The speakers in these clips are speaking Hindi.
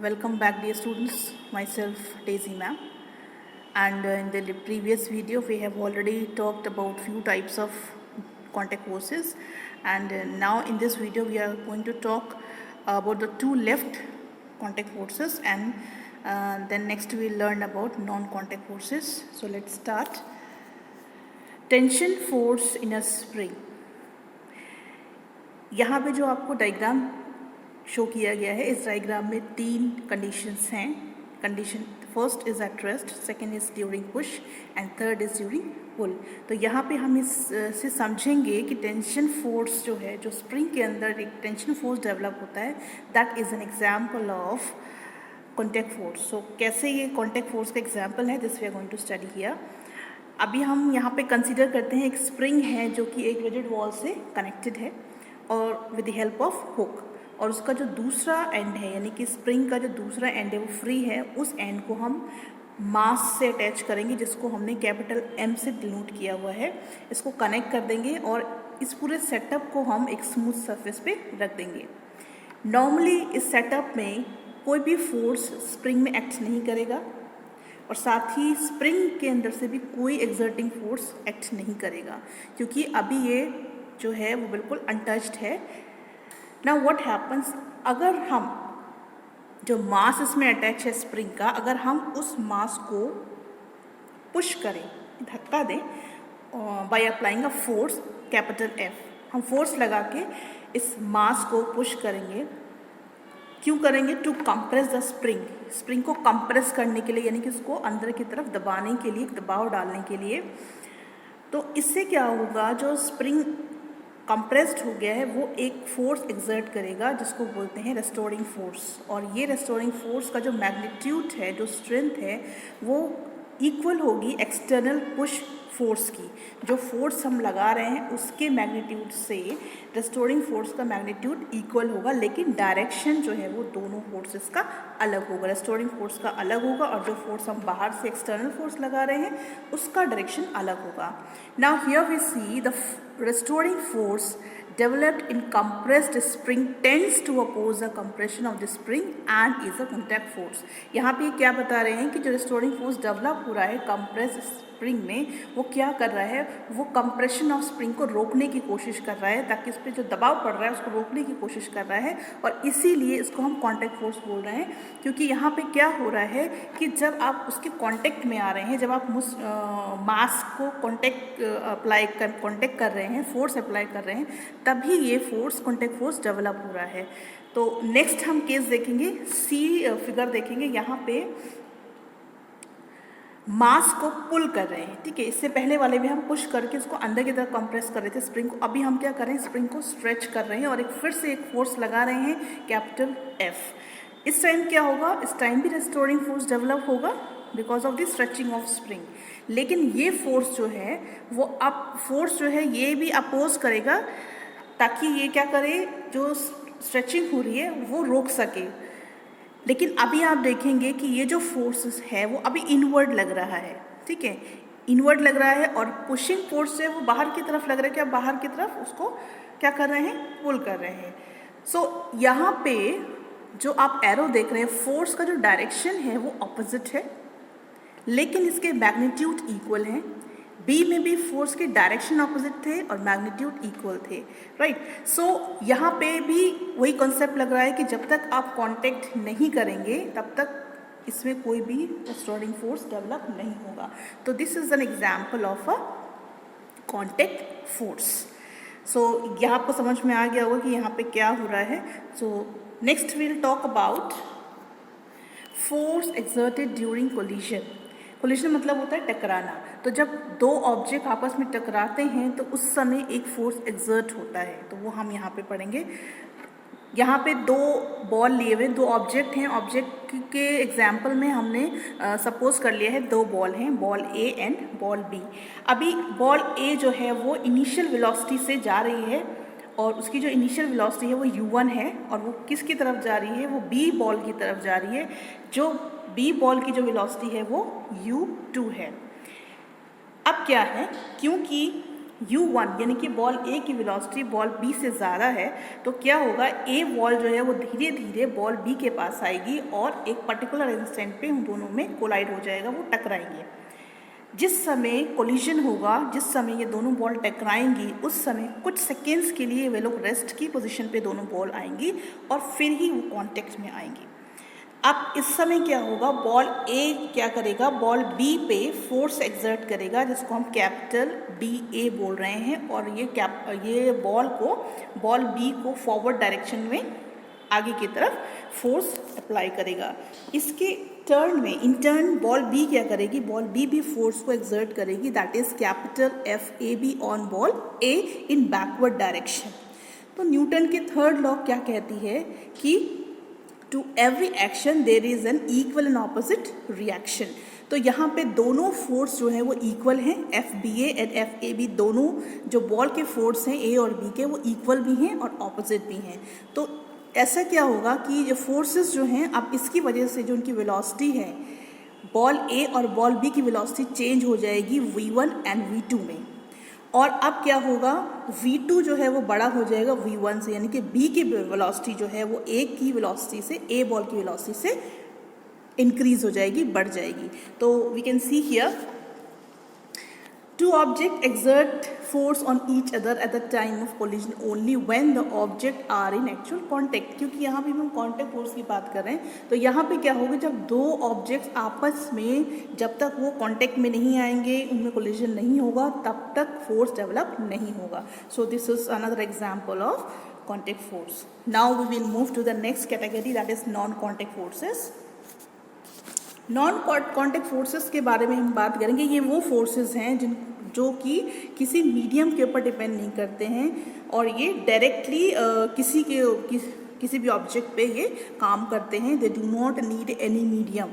Welcome back, dear students. Myself, Daisy ma'am. And in the previous video, we have already talked about few types of contact forces. And now in this video, we are going to talk about the two left contact forces, and then next we'll learn about non-contact forces. So let's start. Tension force in a spring. यहाँ पे जो आपको डायग्राम शो किया गया है, इस डायग्राम में तीन कंडीशंस हैं. Condition first is at rest, second is during push and third is during pull. तो यहाँ पे हम इससे समझेंगे कि टेंशन फोर्स जो है, जो स्प्रिंग के अंदर एक टेंशन फोर्स डेवलप होता है, that is an example of contact force. So कैसे ये कॉन्टैक्ट फोर्स का एग्जाम्पल है, this we are going to study here. अभी हम यहाँ पे कंसिडर करते हैं एक स्प्रिंग है जो कि एक रिजिड वॉल से कनेक्टेड है और with the help of hook, और उसका जो दूसरा एंड है, यानी कि स्प्रिंग का जो दूसरा एंड है वो फ्री है. उस एंड को हम मास से अटैच करेंगे, जिसको हमने कैपिटल M से डिनोट किया हुआ है. इसको कनेक्ट कर देंगे और इस पूरे सेटअप को हम एक स्मूथ सरफेस पे रख देंगे. नॉर्मली इस सेटअप में कोई भी फोर्स स्प्रिंग में एक्ट नहीं करेगा और साथ ही स्प्रिंग के अंदर से भी कोई एक्सर्टिंग फोर्स एक्ट नहीं करेगा, क्योंकि अभी ये जो है वो बिल्कुल अनटच्ड है. नाउ व्हाट हैपन्स, अगर हम जो मास इसमें अटैच है स्प्रिंग का, अगर हम उस मास को पुश करें, धक्का दें by applying a force capital F, हम फोर्स लगा के इस मास को पुश करेंगे. क्यों करेंगे? To compress the spring, spring को कंप्रेस करने के लिए, यानी कि उसको अंदर की तरफ दबाने के लिए, दबाव डालने के लिए. तो इससे क्या होगा, जो स्प्रिंग कंप्रेस्ड हो गया है वो एक फोर्स एक्सर्ट करेगा जिसको बोलते हैं रेस्टोरिंग फोर्स. और ये रेस्टोरिंग फोर्स का जो मैग्नीट्यूड है, जो स्ट्रेंथ है, वो इक्वल होगी एक्सटर्नल पुश फोर्स की. जो फोर्स हम लगा रहे हैं उसके मैग्नीट्यूड से रेस्टोरिंग फोर्स का मैग्नीट्यूड इक्वल होगा, लेकिन डायरेक्शन जो है वो दोनों फोर्सेस का अलग होगा. रेस्टोरिंग फोर्स का अलग होगा और जो फोर्स हम बाहर से एक्सटर्नल फोर्स लगा रहे हैं उसका डायरेक्शन अलग होगा. Now here we see the restoring force developed in compressed spring tends to oppose the compression of the spring and is a contact force. यहाँ पे क्या बता रहे हैं कि जो restoring force डेवलप हो रहा है compressed स्प्रिंग में, वो क्या कर रहा है, वो कंप्रेशन ऑफ स्प्रिंग को रोकने की कोशिश कर रहा है, ताकि इस पर जो दबाव पड़ रहा है उसको रोकने की कोशिश कर रहा है. और इसीलिए इसको हम कॉन्टैक्ट फोर्स बोल रहे हैं, क्योंकि यहाँ पे क्या हो रहा है कि जब आप उसके कॉन्टैक्ट में आ रहे हैं, जब आप मास को कॉन्टैक्ट कर रहे हैं, फोर्स अप्लाई कर रहे हैं, तभी ये फोर्स कॉन्टैक्ट फोर्स डेवलप हो रहा है. तो नेक्स्ट हम केस देखेंगे, फिगर देखेंगे. यहाँ पे मास को पुल कर रहे हैं, ठीक है. इससे पहले वाले में हम पुश करके उसको अंदर की तरफ कंप्रेस कर रहे थे स्प्रिंग को. अभी हम क्या कर रहे हैं, स्प्रिंग को स्ट्रेच कर रहे हैं और फिर से एक फोर्स लगा रहे हैं कैपिटल F. इस टाइम क्या होगा, इस टाइम भी रेस्टोरिंग फोर्स डेवलप होगा because of the stretching of spring. लेकिन ये फोर्स जो है वो फोर्स जो है ये भी अपोज करेगा, ताकि ये क्या करे, जो स्ट्रेचिंग हो रही है वो रोक सके. लेकिन अभी आप देखेंगे कि ये जो फोर्सेस है वो अभी इनवर्ड लग रहा है, ठीक है, इनवर्ड लग रहा है. और पुशिंग फोर्स जो है वो बाहर की तरफ लग रहा है, क्या बाहर की तरफ उसको क्या कर रहे हैं, पुल कर रहे हैं. सो यहाँ पे जो आप एरो देख रहे हैं, फोर्स का जो डायरेक्शन है वो ऑपोजिट है, लेकिन इसके मैग्नीट्यूड इक्वल हैं. बी में भी फोर्स के डायरेक्शन ऑपोजिट थे और मैग्नीट्यूड इक्वल थे, राइट. सो यहाँ पे भी वही कॉन्सेप्ट लग रहा है कि जब तक आप कांटेक्ट नहीं करेंगे तब तक इसमें कोई भी रेस्टोरिंग फोर्स डेवलप नहीं होगा. तो this is an example of a contact force. So यहाँ आपको समझ में आ गया होगा कि यहाँ पे क्या हो रहा है. So next will talk about force exerted during collision. Collision मतलब होता है टकराना. तो जब दो ऑब्जेक्ट आपस में टकराते हैं तो उस समय एक फोर्स एक्सर्ट होता है, तो वो हम यहाँ पे पढ़ेंगे. यहाँ पे दो बॉल लिए हुए, दो ऑब्जेक्ट हैं. ऑब्जेक्ट के एग्जाम्पल में हमने सपोज कर लिया है दो बॉल हैं, ball A and ball B. अभी बॉल A जो है वो इनिशियल वेलोसिटी से जा रही है और उसकी जो इनिशियल वेलोसिटी है वो u1 है, और वो किसकी तरफ जा रही है, वो B बॉल की तरफ जा रही है. जो B बॉल की जो वेलोसिटी है वो u2 है. अब क्या है, क्योंकि u1 यानी कि बॉल ए की वेलोसिटी बॉल बी से ज़्यादा है, तो क्या होगा, ए बॉल जो है वो धीरे धीरे बॉल बी के पास आएगी और एक पर्टिकुलर इंस्टेंट पे उन दोनों में कोलाइड हो जाएगा, वो टकराएंगे। जिस समय कोलिजन होगा, जिस समय ये दोनों बॉल टकराएंगी, उस समय कुछ सेकेंड्स के लिए वे लोग रेस्ट की पोजीशन पे दोनों बॉल आएंगी और फिर ही वो कांटेक्ट में आएंगी। अब इस समय क्या होगा, बॉल ए क्या करेगा, बॉल बी पे फोर्स एक्सर्ट करेगा, जिसको हम कैपिटल डी ए बोल रहे हैं, और ये बॉल बी को फॉरवर्ड डायरेक्शन में आगे की तरफ फोर्स अप्लाई करेगा। इसके टर्न में इन टर्न बॉल बी क्या करेगी, बॉल बी भी फोर्स को एक्सर्ट करेगी, that is capital F A B on ball A in backward direction. तो न्यूटन के थर्ड लॉ क्या कहती है कि to every action there is an equal and opposite reaction. तो यहाँ पे दोनों फोर्स जो है वो इक्वल हैं, F B A and F A B, दोनों जो बॉल के फोर्स हैं ए और बी के, वो इक्वल भी हैं और ऑपोजिट भी हैं। तो ऐसा क्या होगा कि जो फोर्सेस जो हैं, अब इसकी वजह से जो उनकी वेलोसिटी है, बॉल ए और बॉल बी की वेलोसिटी चेंज हो जाएगी v1 एंड v2 में, और अब क्या होगा, v2 जो है वो बड़ा हो जाएगा v1 से, यानी कि b की वेलोसिटी जो है वो a की वेलोसिटी से, a बॉल की वेलोसिटी से इंक्रीज हो जाएगी, बढ़ जाएगी। तो we can see here two objects exert force on each other at the time of collision only when the object are in actual contact। क्योंकि यहाँ पे हम कांटेक्ट फोर्स की बात कर रहे हैं, तो यहाँ पे क्या होगा, जब दो ऑब्जेक्ट्स आपस में जब तक वो कांटेक्ट में नहीं आएंगे, उनमें कोलिजन नहीं होगा, तब तक फोर्स डेवलप नहीं होगा। So this is another example of contact force. Now we will move to the next category, that is non contact forces. Non contact forces के बारे में हम बात करेंगे। ये वो फोर्सेस हैं जो कि किसी मीडियम के ऊपर डिपेंड नहीं करते हैं, और ये डायरेक्टली किसी भी ऑब्जेक्ट पे ये काम करते हैं। They do not need any medium,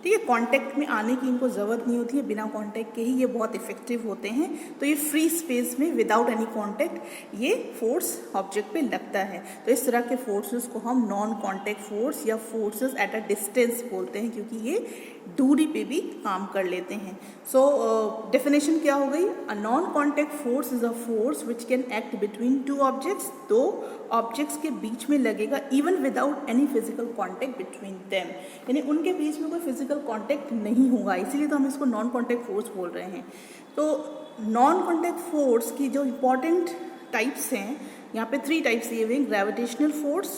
ठीक है, कांटेक्ट में आने की इनको ज़रूरत नहीं होती है, बिना कांटेक्ट के ही ये बहुत इफेक्टिव होते हैं। तो ये फ्री स्पेस में विदाउट एनी कांटेक्ट ये फोर्स ऑब्जेक्ट पे लगता है। तो इस तरह के फोर्सेस को हम नॉन कांटेक्ट फोर्स या फोर्सेस एट अ डिस्टेंस बोलते हैं, क्योंकि ये दूरी पे भी काम कर लेते हैं। सो डेफिनेशन क्या हो गई, a non contact force is a force which can act between two objects, दो ऑब्जेक्ट्स के बीच में लगेगा, even without any physical contact between them, यानी उनके बीच में कोई फिजिकल कांटेक्ट नहीं होगा, इसीलिए तो हम इसको नॉन कांटेक्ट फोर्स बोल रहे हैं। तो नॉन कांटेक्ट फोर्स की जो इम्पॉर्टेंट टाइप्स हैं, यहाँ पे 3 टाइप्स दिए हुए हैं, ग्रेविटेशनल फोर्स,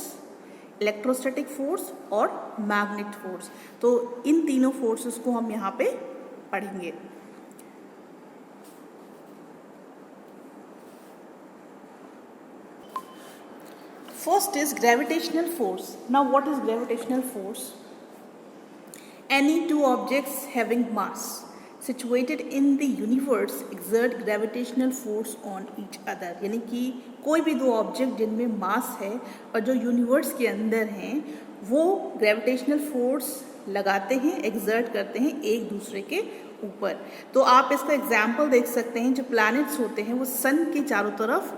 इलेक्ट्रोस्टैटिक फोर्स और मैग्नेट फोर्स। तो इन तीनों फोर्सेस को हम यहाँ पे पढ़ेंगे। First is gravitational force. Now what is gravitational force? Any two objects having mass situated in the universe exert gravitational force on each other। यानी कि कोई भी दो ऑब्जेक्ट जिनमें मास है और जो यूनिवर्स के अंदर हैं, वो ग्रेविटेशनल फोर्स लगाते हैं, एक्सर्ट करते हैं एक दूसरे के ऊपर। तो आप इसका एग्जाम्पल देख सकते हैं, जो प्लैनेट्स होते हैं वो सन के चारों तरफ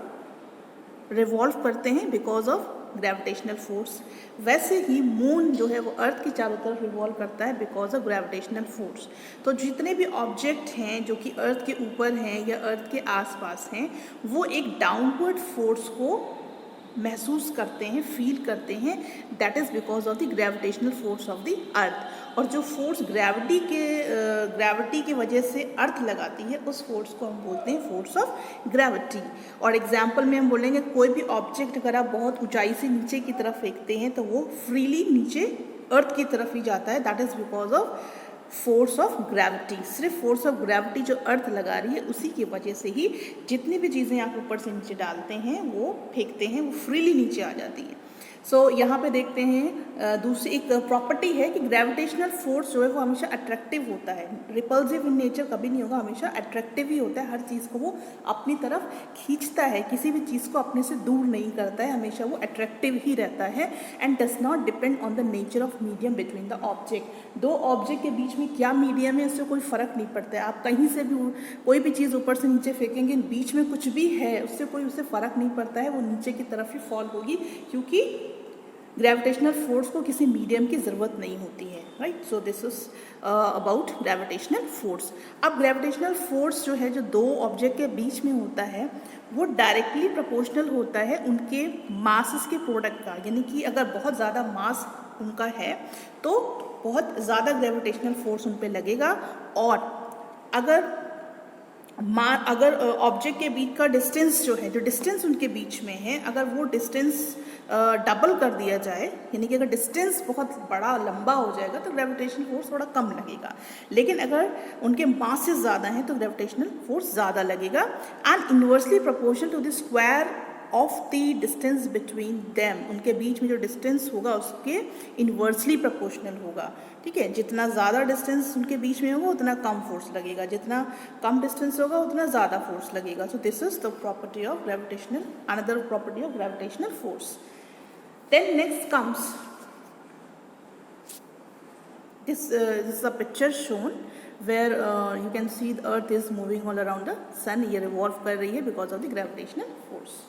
रिवॉल्व करते हैं बिकॉज ऑफ ग्रेविटेशनल फोर्स, वैसे ही मून जो है वो अर्थ की चारों तरफ रिवॉल्व करता है बिकॉज ऑफ ग्रेविटेशनल फोर्स। तो जितने भी ऑब्जेक्ट हैं जो कि अर्थ के ऊपर हैं या अर्थ के आसपास हैं, वो एक डाउनवर्ड फोर्स को महसूस करते हैं, फील करते हैं, that is because of the gravitational force of the earth. और जो फोर्स ग्रेविटी की वजह से अर्थ लगाती है, उस फोर्स को हम बोलते हैं फोर्स ऑफ ग्रेविटी। और एग्जाम्पल में हम बोलेंगे, कोई भी ऑब्जेक्ट अगर आप बहुत ऊंचाई से नीचे की तरफ फेंकते हैं तो वो फ्रीली नीचे अर्थ की तरफ ही जाता है, that is because of force of gravity. सिर्फ फोर्स ऑफ ग्रेविटी जो अर्थ लगा रही है, उसी की वजह से ही जितनी भी चीज़ें आप ऊपर से नीचे डालते हैं, वो फेंकते हैं, वो फ्रीली नीचे आ जाती हैं। सो यहाँ पे देखते हैं दूसरी एक प्रॉपर्टी है कि ग्रेविटेशनल फोर्स जो है वो हमेशा अट्रैक्टिव होता है, रिपल्सिव इन नेचर कभी नहीं होगा, हमेशा अट्रैक्टिव ही होता है। हर चीज़ को वो अपनी तरफ खींचता है, किसी भी चीज़ को अपने से दूर नहीं करता है, हमेशा वो अट्रैक्टिव ही रहता है। And does not depend on the nature of medium between the object. दो ऑब्जेक्ट के बीच में क्या मीडियम है, उससे कोई फ़र्क नहीं पड़ता है। आप कहीं से भी कोई भी चीज़ ऊपर से नीचे फेंकेंगे, बीच में कुछ भी है, उससे फ़र्क नहीं पड़ता है, वो नीचे की तरफ ही फॉल होगी, क्योंकि ग्रेविटेशनल फोर्स को किसी मीडियम की ज़रूरत नहीं होती है, right. So this is about gravitational force. अब ग्रेविटेशनल फोर्स जो है, जो दो ऑब्जेक्ट के बीच में होता है, वो डायरेक्टली प्रोपोर्शनल होता है उनके मासेस के प्रोडक्ट का। यानी कि अगर बहुत ज़्यादा मास उनका है तो बहुत ज़्यादा ग्रेविटेशनल फोर्स उन पर लगेगा, और अगर ऑब्जेक्ट के बीच का डिस्टेंस जो है, जो डिस्टेंस उनके बीच में है, अगर वो डिस्टेंस डबल कर दिया जाए, यानी कि अगर डिस्टेंस बहुत बड़ा लंबा हो जाएगा तो ग्रेविटेशनल फोर्स थोड़ा कम लगेगा। लेकिन अगर उनके मासेस ज़्यादा हैं तो ग्रेविटेशनल फोर्स ज़्यादा लगेगा, and inversely proportional to the square of the distance between them. उनके बीच में जो डिस्टेंस होगा उसके इनवर्सली प्रोपोर्शनल होगा, ठीक है। जितना ज़्यादा डिस्टेंस उनके बीच में होगा उतना कम फोर्स लगेगा, जितना कम डिस्टेंस होगा उतना ज़्यादा फोर्स लगेगा। So this is the property of gravitational, another property of gravitational force. Then next comes this is a picture shown where you can see the earth is moving all around the sun. ये revolve कर रही है because of the gravitational force.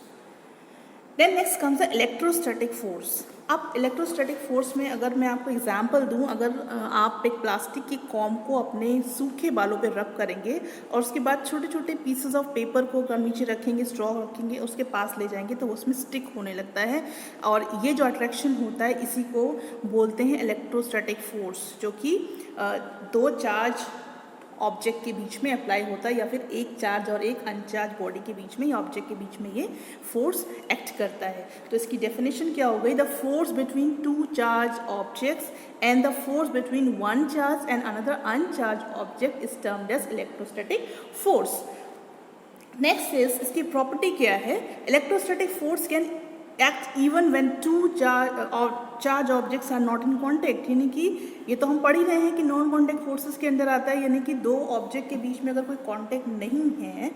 Then next comes the electrostatic force. अब इलेक्ट्रोस्टैटिक फोर्स में अगर मैं आपको एग्जांपल दूं, अगर आप एक प्लास्टिक की कॉम को अपने सूखे बालों पे रब करेंगे और उसके बाद छोटे छोटे पीसेस ऑफ पेपर को नीचे रखेंगे, स्ट्रॉ रखेंगे, उसके पास ले जाएंगे तो उसमें स्टिक होने लगता है, और ये जो अट्रैक्शन होता है इसी को बोलते हैं इलेक्ट्रोस्टैटिक फोर्स, जो कि दो चार्ज ऑब्जेक्ट के बीच में अप्लाई होता है, या फिर एक चार्ज और एक अनचार्ज बॉडी के बीच में या ऑब्जेक्ट के बीच में ये फोर्स एक्ट करता है। तो इसकी डेफिनेशन क्या हो गई? The force between two charge objects and the force between one charge and another uncharged object is termed as electrostatic force. Next is, इसकी प्रॉपर्टी क्या है? Electrostatic force can act even when two charge objects are not in contact. यानी कि ये तो हम पढ़ ही रहे हैं कि नॉन कॉन्टेक्ट फोर्सेस के अंदर आता है, यानी कि दो ऑब्जेक्ट के बीच में अगर कोई कॉन्टेक्ट नहीं है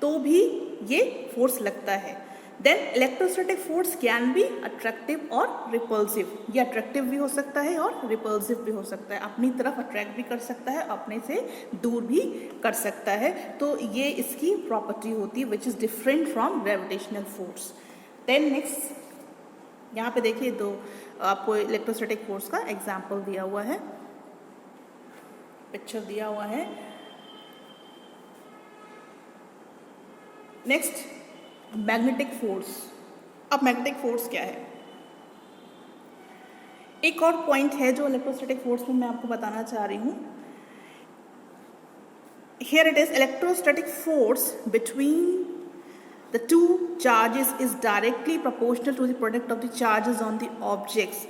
तो भी ये फोर्स लगता है। Then electrostatic force can be attractive और रिपल्सिव। ये अट्रैक्टिव भी हो सकता है और रिपल्सिव भी हो सकता है, अपनी तरफ अट्रैक्ट भी कर सकता है, अपने से दूर भी कर सकता है। तो ये इसकी प्रॉपर्टी होती है which is different from gravitational force. Then next यहाँ पे देखिए, दो आपको इलेक्ट्रोस्टैटिक फोर्स का एग्जाम्पल दिया हुआ है, पिक्चर दिया हुआ है। Next magnetic force. अब मैग्नेटिक फोर्स क्या है? एक और पॉइंट है जो इलेक्ट्रोस्टैटिक फोर्स में मैं आपको बताना चाह रही हूँ। Here it is, electrostatic force between the two charges is directly proportional to the product of the charges on the objects.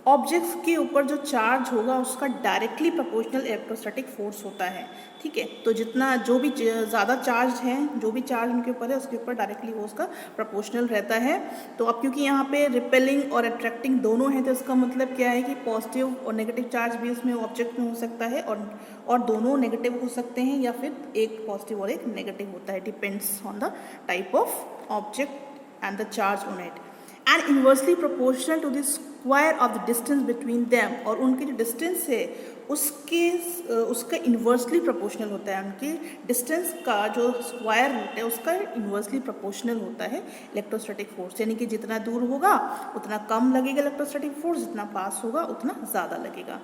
Objects के ऊपर जो चार्ज होगा उसका डायरेक्टली प्रोपोर्शनल इलेक्ट्रोस्टैटिक फोर्स होता है, ठीक है। तो जितना जो भी ज़्यादा चार्ज है, जो भी चार्ज उनके ऊपर है उसके ऊपर डायरेक्टली वो उसका प्रोपोर्शनल रहता है। तो अब क्योंकि यहाँ पे रिपेलिंग और अट्रैक्टिंग दोनों है, तो इसका मतलब क्या है कि पॉजिटिव और नेगेटिव चार्ज भी उसमें ऑब्जेक्ट में हो सकता है, और दोनों नेगेटिव हो सकते हैं, या फिर एक पॉजिटिव और एक नेगेटिव होता है, depends on the type of object and the charge on it, and inversely proportional to the square of the distance between them. और उनके जो डिस्टेंस है उसका इन्वर्सली प्रोपोर्शनल होता है, उनके डिस्टेंस का जो स्क्वायर होता है उसका इन्वर्सली प्रोपोर्शनल होता है इलेक्ट्रोस्टैटिक फोर्स। यानी कि जितना दूर होगा उतना कम लगेगा इलेक्ट्रोस्टैटिक फोर्स, जितना पास होगा उतना ज़्यादा लगेगा।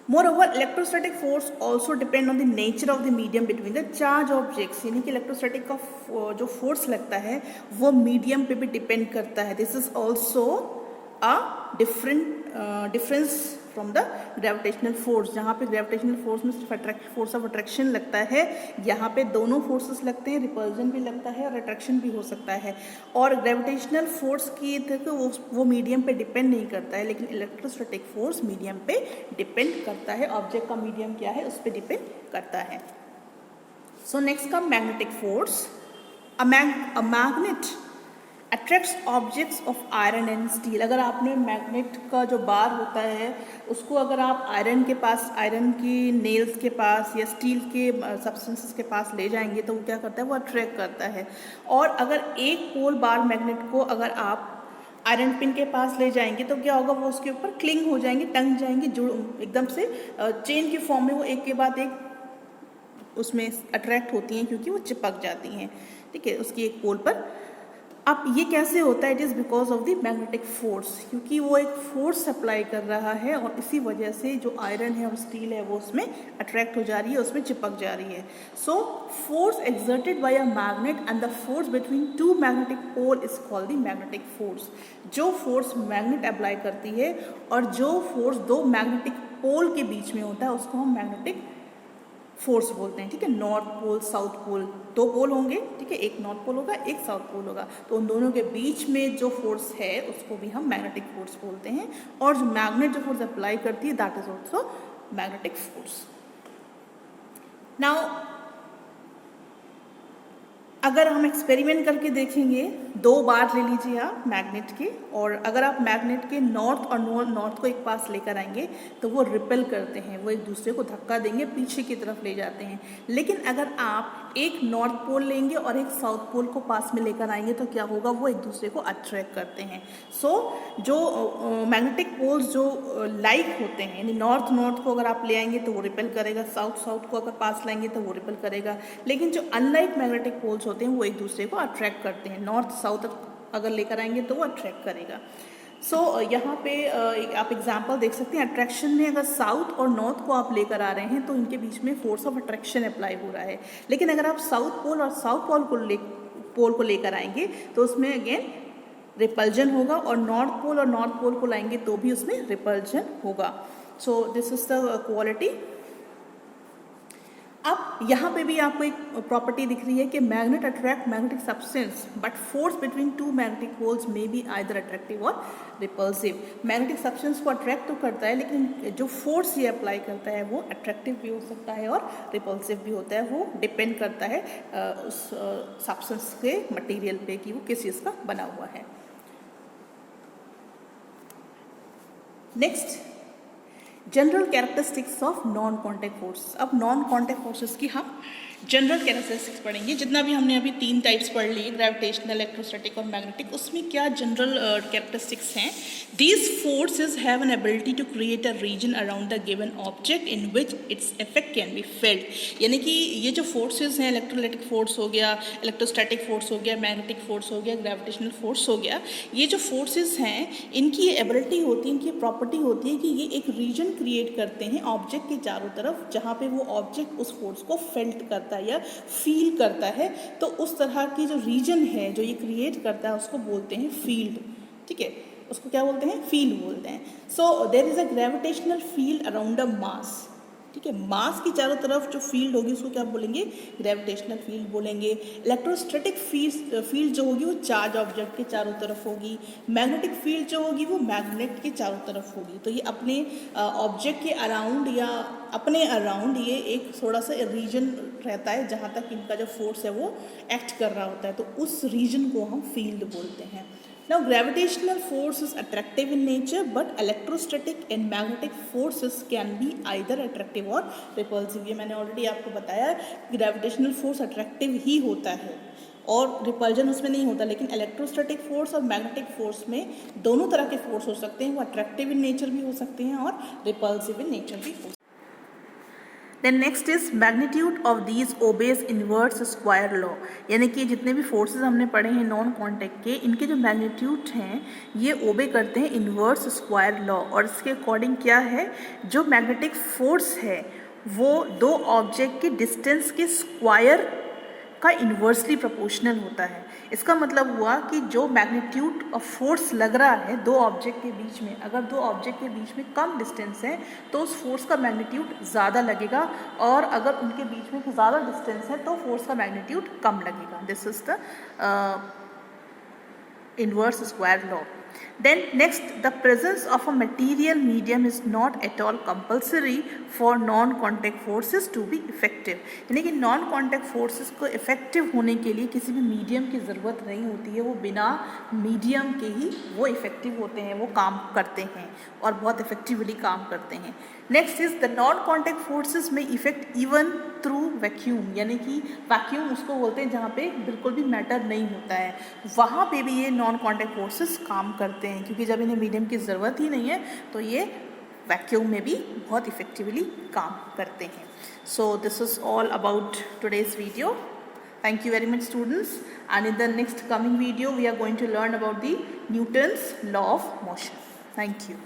Moreover, electrostatic force also depend on the nature of the medium between the charge objects. यानी कि इलेक्ट्रोस्टैटिक का जो फोर्स लगता है वो मीडियम पे भी डिपेंड करता है। This is also a difference from the gravitational force. जहाँ पे ग्रेविटेशनल फोर्स में सिर्फ फोर्स ऑफ अट्रैक्शन लगता है, यहाँ पे दोनों फोर्सेस लगते हैं, रिपल्जन भी लगता है और अट्रैक्शन भी हो सकता है। और ग्रेविटेशनल फोर्स की वो मीडियम पे डिपेंड नहीं करता है, लेकिन इलेक्ट्रोस्टैटिक फोर्स मीडियम पे डिपेंड करता है, ऑब्जेक्ट का मीडियम क्या है उस पर डिपेंड करता है। सो नेक्स्ट का magnetic force. A magnet attracts objects of iron and steel. अगर आपने मैग्नेट का जो बार होता है उसको अगर आप आयरन के पास, आयरन की नेल्स के पास या स्टील के सब्सटेंसेस के पास ले जाएंगे तो वो क्या करता है? वो अट्रैक्ट करता है। और अगर एक पोल बार मैग्नेट को अगर आप आयरन पिन के पास ले जाएंगे तो क्या होगा? वो उसके ऊपर क्लिंग हो जाएंगे, टंग जाएंगे, जुड़ एकदम से चेन की फॉर्म में वो एक के बाद एक उसमें अट्रैक्ट होती हैं क्योंकि वो चिपक जाती हैं, ठीक है, उसकी एक पोल पर। अब ये कैसे होता है? It is because of the magnetic force, क्योंकि वो एक फोर्स अप्लाई कर रहा है और इसी वजह से जो आयरन है और स्टील है वो उसमें अट्रैक्ट हो जा रही है, उसमें चिपक जा रही है. So force exerted by a magnet and the force between two magnetic pole is called the magnetic force. जो फोर्स मैग्नेट अप्लाई करती है और जो फोर्स दो मैग्नेटिक पोल के बीच में होता है उसको हम मैग्नेटिक फोर्स बोलते हैं. ठीक है, नॉर्थ पोल साउथ पोल, दो पोल होंगे. ठीक है, एक नॉर्थ पोल होगा, एक साउथ पोल होगा, तो उन दोनों के बीच में जो फोर्स है उसको भी हम मैग्नेटिक फोर्स बोलते हैं. और जो मैग्नेट जो फोर्स अप्लाई करती है that is also magnetic force. Now अगर हम एक्सपेरिमेंट करके देखेंगे, दो बार ले लीजिए आप मैग्नेट के, और अगर आप मैग्नेट के नॉर्थ और नॉर्थ को एक पास लेकर आएंगे तो वो रिपेल करते हैं, वो एक दूसरे को धक्का देंगे, पीछे की तरफ ले जाते हैं. लेकिन अगर आप एक नॉर्थ पोल लेंगे और एक साउथ पोल को पास में लेकर आएंगे तो क्या होगा? वो एक दूसरे को अट्रैक्ट करते हैं. सो जो मैग्नेटिक पोल्स जो लाइक होते हैं, यानी नॉर्थ को अगर आप ले आएंगे तो वो रिपेल करेगा, साउथ को अगर पास लाएंगे तो वो रिपेल करेगा. लेकिन जो अनलाइक मैग्नेटिक पोल्स होते हैं वो एक दूसरे को अट्रैक्ट करते हैं. नॉर्थ साउथ अगर लेकर आएंगे तो वो अट्रैक्ट करेगा. सो यहाँ पे आप एग्जाम्पल देख सकते हैं. अट्रैक्शन में अगर साउथ और नॉर्थ को आप लेकर आ रहे हैं तो इनके बीच में फोर्स ऑफ अट्रैक्शन अप्लाई हो रहा है. लेकिन अगर आप साउथ पोल और साउथ पोल को लेकर आएंगे तो उसमें अगेन रिपल्जन होगा, और नॉर्थ पोल को लाएंगे तो भी उसमें रिपल्जन होगा. So this is the quality. अब यहाँ पे भी आपको एक प्रॉपर्टी दिख रही है कि magnet attract magnetic substance but force between two magnetic poles may be either attractive और रिपल्सिव. मैग्नेटिक सब्सटेंस को अट्रैक्ट तो करता है, लेकिन जो फोर्स ये अप्लाई करता है वो अट्रैक्टिव भी हो सकता है और रिपल्सिव भी होता है. वो डिपेंड करता है उस सब्सटेंस के मटेरियल पे कि वो किस चीज़ का बना हुआ है. Next, general characteristics of non contact force. अब नॉन कॉन्टैक्ट फोर्सेस की हम जनरल कैरेक्टरिस्टिक्स पढ़ेंगे. जितना भी हमने अभी 3 टाइप्स पढ़ लिए, ग्रेविटेशनल, इलेक्ट्रोस्टैटिक और मैग्नेटिक, उसमें क्या जनरल कैरेक्टरिस्टिक्स हैं? These forces have an ability to create a region around the given object in which its effect can be felt. यानी कि ये जो फोर्सेस हैं, इलेक्ट्रोलाइटिक फोर्स हो गया, इलेक्ट्रोस्टैटिक फोर्स हो गया, मैग्नेटिक फोर्स हो गया, ग्रेविटेशनल फोर्स हो गया, ये जो फोर्सेस हैं इनकी एबिलिटी होती है, इनकी प्रॉपर्टी होती है कि ये एक रीजन क्रिएट करते हैं ऑब्जेक्ट के चारों तरफ, जहाँ पे वो ऑब्जेक्ट उस फोर्स को फेल्ट करता है या फील करता है. तो उस तरह की जो रीजन है जो ये क्रिएट करता है उसको बोलते हैं फील्ड. ठीक है, उसको क्या बोलते हैं? फील्ड बोलते हैं. So there is a gravitational field around a mass. ठीक है, मास की चारों तरफ जो फील्ड होगी उसको क्या बोलेंगे? ग्रेविटेशनल फील्ड बोलेंगे. इलेक्ट्रोस्टैटिक फील्ड जो होगी वो चार्ज ऑब्जेक्ट के चारों तरफ होगी. मैग्नेटिक फील्ड जो होगी वो मैग्नेट के चारों तरफ होगी. तो ये अपने ऑब्जेक्ट के अराउंड या अपने अराउंड ये एक थोड़ा सा रीजन रहता है जहाँ तक इनका जो फोर्स है वो एक्ट कर रहा होता है, तो उस रीजन को हम फील्ड बोलते हैं. Now gravitational force is attractive in nature, but electrostatic and magnetic forces can be either attractive or repulsive. ये मैंने ऑलरेडी आपको बताया, ग्रेविटेशनल फोर्स अट्रैक्टिव ही होता है और रिपल्जन उसमें नहीं होता. लेकिन इलेक्ट्रोस्टैटिक फोर्स और मैग्नेटिक फोर्स में दोनों तरह के फोर्स हो सकते हैं. वो अट्रैक्टिव इन नेचर भी हो सकते हैं और रिपल्सिव इन नेचर भी हो सकते हैं. Then next is magnitude of these obeys inverse square law. यानी कि जितने भी फोर्सेस हमने पढ़े हैं नॉन कॉन्टैक्ट के, इनके जो मैग्नीट्यूड हैं ये ओबे करते हैं इनवर्स स्क्वायर लॉ. और इसके अकॉर्डिंग क्या है? जो मैग्नेटिक फोर्स है वो दो ऑब्जेक्ट के डिस्टेंस के स्क्वायर का इन्वर्सली प्रोपोर्शनल होता है. इसका मतलब हुआ कि जो मैग्नीट्यूड ऑफ फोर्स लग रहा है दो ऑब्जेक्ट के बीच में, अगर दो ऑब्जेक्ट के बीच में कम डिस्टेंस है तो उस फोर्स का मैग्नीट्यूड ज़्यादा लगेगा, और अगर उनके बीच में ज़्यादा डिस्टेंस है तो फोर्स का मैग्नीट्यूड कम लगेगा. This is the inverse square law. Then next, the presence of a material medium is not at all compulsory for non-contact forces to be effective. यानी कि non-contact forces को effective होने के लिए किसी भी मीडियम की ज़रूरत नहीं होती है. वो बिना मीडियम के ही वो इफ़ेक्टिव होते हैं, वो काम करते हैं और बहुत इफ़ेक्टिवली काम करते हैं. Next is the non contact forces में इफेक्ट इवन थ्रू वैक्यूम. यानी कि वैक्यूम उसको बोलते हैं जहाँ पे बिल्कुल भी मैटर नहीं होता है, वहाँ पे भी ये नॉन कॉन्टैक्ट फोर्सेस काम करते हैं, क्योंकि जब इन्हें मीडियम की ज़रूरत ही नहीं है तो ये वैक्यूम में भी बहुत इफ़ेक्टिवली काम करते हैं. So this is all about today's video. Thank you very much, students. And in the next coming video, we are going to learn about the Newton's law of motion. Thank you.